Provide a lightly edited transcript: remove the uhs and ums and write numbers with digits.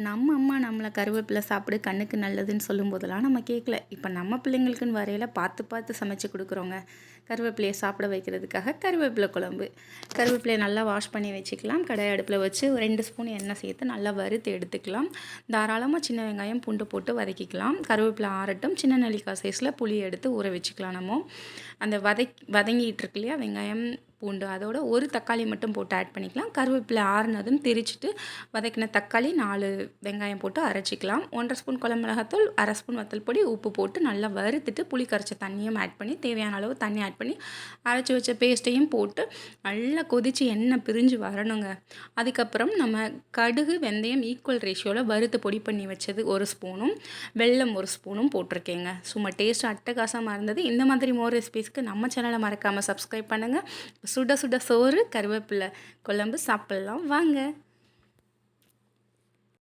நம்ம அம்மா நம்மள கருவேப்பிலை சாப்பிடு கண்ணுக்கு நல்லதுன்னு சொல்லும்போதெல்லாம் நம்ம கேட்கல. இப்போ நம்ம பிள்ளைங்களுக்குன்னு வரையில பார்த்து பார்த்து சமைச்சு கொடுக்குறோங்க. கருவேப்பிலையை சாப்பிட வைக்கிறதுக்காக கருவேப்பிலை குழம்பு. கருவேப்பிலையை நல்லா வாஷ் பண்ணி வச்சுக்கலாம். கடாய் அடுப்பில் வச்சு ஒரு 2 ஸ்பூன் எண்ணெய் சேர்த்து நல்லா வறுத்து எடுத்துக்கலாம். தாராளமாக சின்ன வெங்காயம் பூண்டு போட்டு வதக்கிக்கலாம். கருவேப்பிலை ஆறட்டும். சின்ன நெல்லிக்காய் சைஸில் புளி எடுத்து ஊற வச்சுக்கலாம். நம்ம அந்த வதங்கிட்டு இருக்கு இல்லையா வெங்காயம் பூண்டு, அதோட ஒரு தக்காளி மட்டும் போட்டு ஆட் பண்ணிக்கலாம். கருவேப்பிலை ஆறுனதும் திரிச்சிட்டு வதக்கின தக்காளி 4 வெங்காயம் போட்டு அரைச்சிக்கலாம். 1.5 ஸ்பூன் குழம்பு மிளகாத்தூள், 1/2 ஸ்பூன் வத்தல் பொடி, உப்பு போட்டு நல்லா வறுத்துட்டு புளி கரைச்ச தண்ணியும் ஆட் பண்ணி தேவையான அளவு தண்ணி ஆட் பண்ணி அரைச்சி வச்ச பேஸ்ட்டையும் போட்டு நல்லா கொதித்து எண்ணெய் பிரிஞ்சு வரணுங்க. அதுக்கப்புறம் நம்ம கடுகு வெந்தயம் ஈக்குவல் ரேஷியோவில் வறுத்து பொடி பண்ணி வச்சது 1 ஸ்பூனும் வெல்லம் 1 ஸ்பூனும் போட்டிருக்கேங்க. சும்மா டேஸ்ட் அட்டகாசமாக இருந்தது. இந்த மாதிரி மோர் ரெசிபீஸ்க்கு நம்ம சேனலை மறக்காமல் சப்ஸ்கிரைப் பண்ணுங்கள். சுட சுட சோறு கருவேப்பிலை குழம்பு சாப்பிட்லாம் வாங்க.